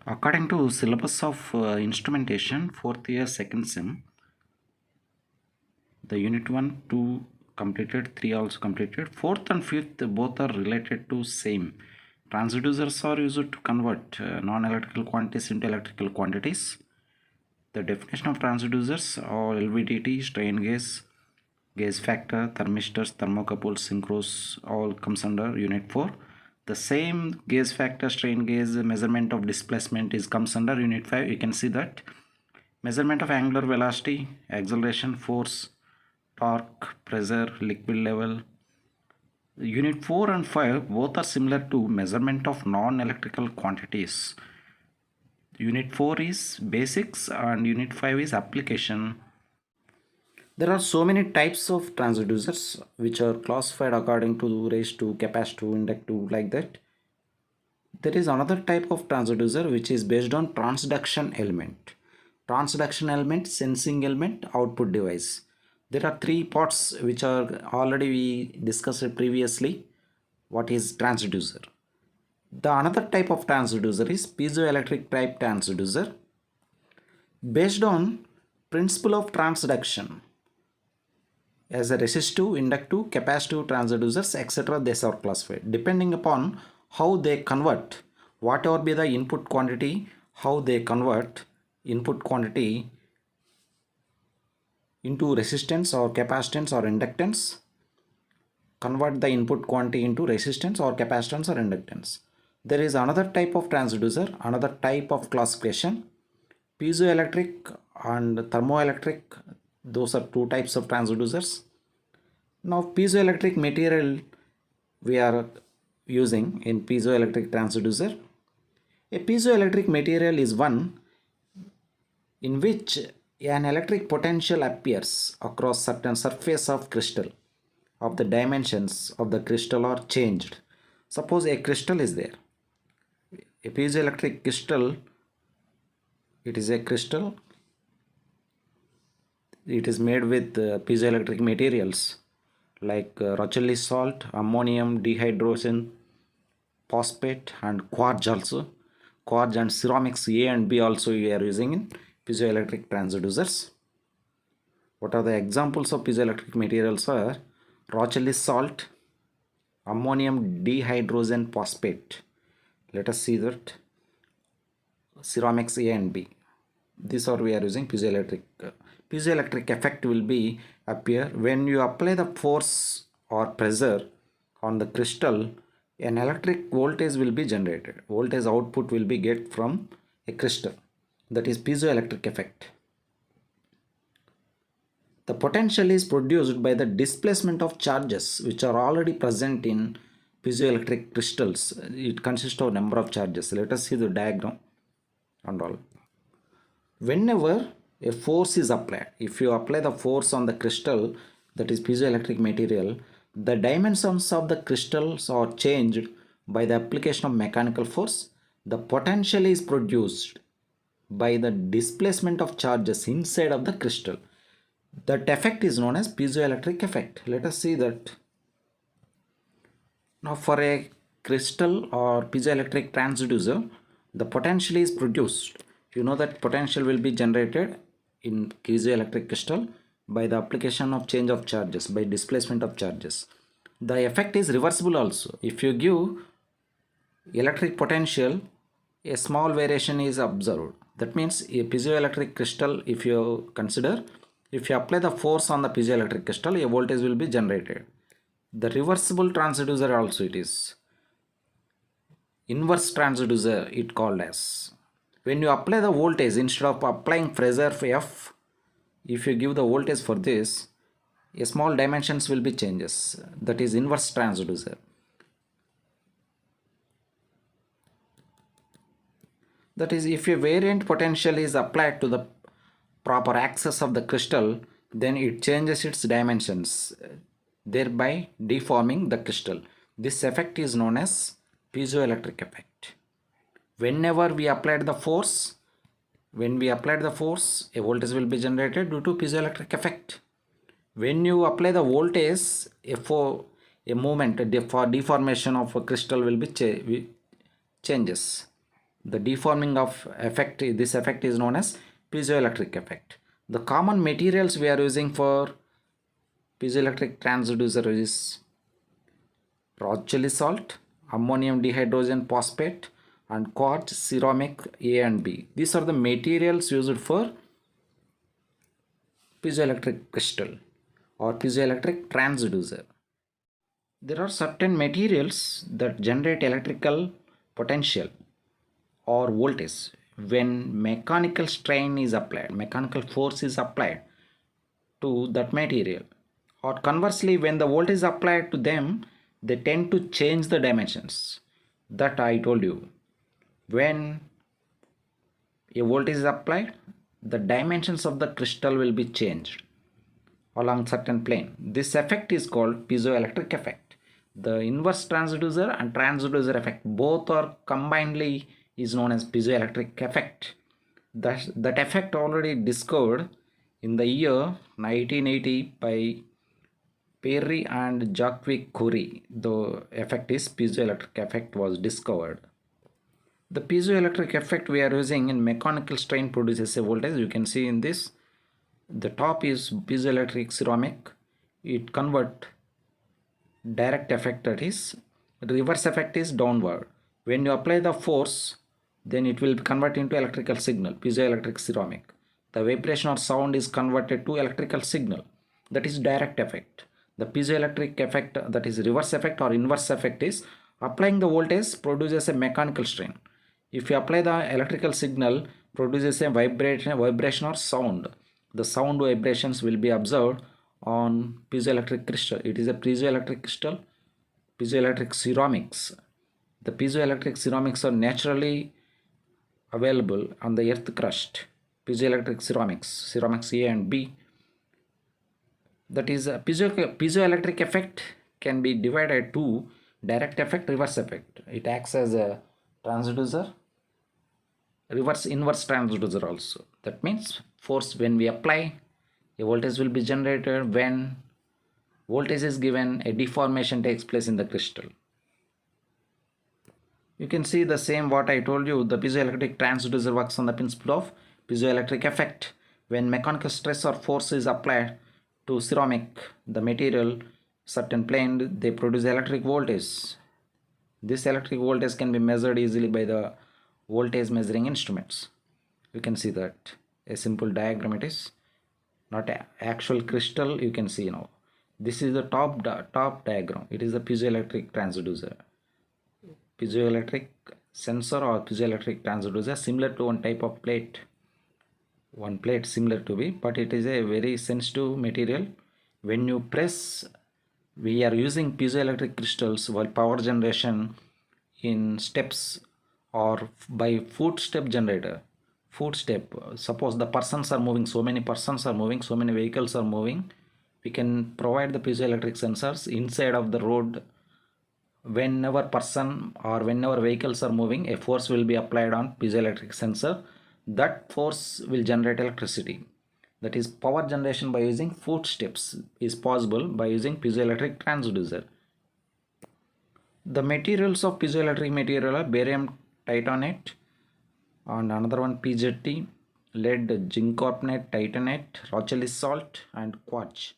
According to syllabus of instrumentation, 4th year 2nd sem, the unit 1, 2 completed, 3 also completed. 4th and 5th both are related to same. Transducers are used to convert non-electrical quantities into electrical quantities. The definition of transducers are LVDT, strain gauge, gauge factor, thermistors, thermocouples, synchros, all comes under unit 4. The same gauge factor, strain gauge, measurement of displacement comes under unit 5. You can see that measurement of angular velocity, acceleration, force, torque, pressure, liquid level. Unit 4 and 5 both are similar to measurement of non-electrical quantities. Unit 4 is basics and unit 5 is application. There are so many types of transducers which are classified according to resistive, capacitive, inductive, like that. There is another type of transducer which is based on transduction element. Transduction element, sensing element, output device. There are three parts which are already we discussed previously. What is transducer? The another type of transducer is piezoelectric type transducer based on principle of transduction. As a resistive, inductive, capacitive transducers, etc. These are classified depending upon how they convert whatever be the input quantity, how they convert input quantity into resistance or capacitance or inductance, convert the input quantity into resistance or capacitance or inductance. There is another type of transducer, another type of classification, piezoelectric and thermoelectric. Those are two types of transducers. Now piezoelectric material we are using in piezoelectric transducer. A piezoelectric material is one in which an electric potential appears across certain surface of crystal of the dimensions of the crystal are changed. Suppose a crystal is there. A piezoelectric crystal, it is a crystal. It is made with piezoelectric materials like Rochelli salt, ammonium dihydrogen phosphate, and quartz also. Quartz and ceramics A and B also we are using in piezoelectric transducers. What are the examples of piezoelectric materials are Rochelli salt, ammonium dihydrogen phosphate. Let us see that ceramics A and B. These are we are using piezoelectric. Piezoelectric effect will be appear when you apply the force or pressure on the crystal. An electric voltage will be generated. Voltage output will be get from a crystal. That is piezoelectric effect. The potential is produced by the displacement of charges which are already present in piezoelectric crystals. It consists of number of charges. Let us see the diagram and all. Whenever a force is applied, if you apply the force on the crystal, that is piezoelectric material, the dimensions of the crystals are changed by the application of mechanical force. The potential is produced by the displacement of charges inside of the crystal. That effect is known as piezoelectric effect. Let us see that. Now for a crystal or piezoelectric transducer, the potential is produced. You know that potential will be generated in piezoelectric crystal by the application of change of charges, by displacement of charges. The effect is reversible also. If you give electric potential, a small variation is observed. That means a piezoelectric crystal, if you consider, if you apply the force on the piezoelectric crystal, a voltage will be generated. The reversible transducer also it is. Inverse transducer it called as. When you apply the voltage, instead of applying pressure F, if you give the voltage for this, a small dimensions will be changes. That is inverse transducer. That is, if a variant potential is applied to the proper axis of the crystal, then it changes its dimensions, thereby deforming the crystal. This effect is known as piezoelectric effect. Whenever we applied the force, a voltage will be generated due to piezoelectric effect. When you apply the voltage, a movement for deformation of a crystal will be changes. The deforming of effect, this effect is known as piezoelectric effect. The common materials we are using for piezoelectric transducer is Rochelli salt, ammonium dihydrogen phosphate, and quartz ceramic A and B. These are the materials used for piezoelectric crystal or piezoelectric transducer. There are certain materials that generate electrical potential or voltage when mechanical strain is applied, mechanical force is applied to that material, or conversely when the voltage is applied to them, they tend to change the dimensions. That I told you, when a voltage is applied, the dimensions of the crystal will be changed along certain plane. This effect is called piezoelectric effect. The inverse transducer and transducer effect, both are combinedly is known as piezoelectric effect. That effect already discovered in the year 1980 by Perry and Jacques Curie. The effect is piezoelectric effect was discovered. The piezoelectric effect we are using in mechanical strain produces a voltage. You can see in this, the top is piezoelectric ceramic. It convert direct effect, that is reverse effect is downward. When you apply the force, then it will convert into electrical signal, piezoelectric ceramic. The vibration or sound is converted to electrical signal, that is direct effect. The piezoelectric effect, that is reverse effect or inverse effect, is applying the voltage produces a mechanical strain. If you apply the electrical signal, produces a vibration or sound. The sound vibrations will be observed on piezoelectric crystal. It is a piezoelectric crystal, piezoelectric ceramics. The piezoelectric ceramics are naturally available on the earth crust. Piezoelectric ceramics A and B. That is a piezoelectric effect can be divided to direct effect, reverse effect. It acts as a transducer, inverse transducer also. That means force when we apply, a voltage will be generated. When voltage is given, a deformation takes place in the crystal. You can see the same what I told you. The piezoelectric transducer works on the principle of piezoelectric effect. When mechanical stress or force is applied to ceramic, the material, certain plane, they produce electric voltage. This electric voltage can be measured easily by the voltage measuring instruments. You can see that a simple diagram it is, not actual crystal. You can see now. This is the top diagram. It is the piezoelectric transducer. Piezoelectric sensor or piezoelectric transducer, similar to one type of plate. One plate similar to be, but it is a very sensitive material. When you press, we are using piezoelectric crystals while power generation in steps or by footstep generator. Footstep, suppose the persons are moving, so many persons are moving, so many vehicles are moving, we can provide the piezoelectric sensors inside of the road. Whenever person or whenever vehicles are moving, a force will be applied on piezoelectric sensor. That force will generate electricity. That is, power generation by using footsteps is possible by using piezoelectric transducer. The materials of piezoelectric material are barium titanate and another one PZT, lead zinc carbonate, titanate, Rochelli salt and quartz.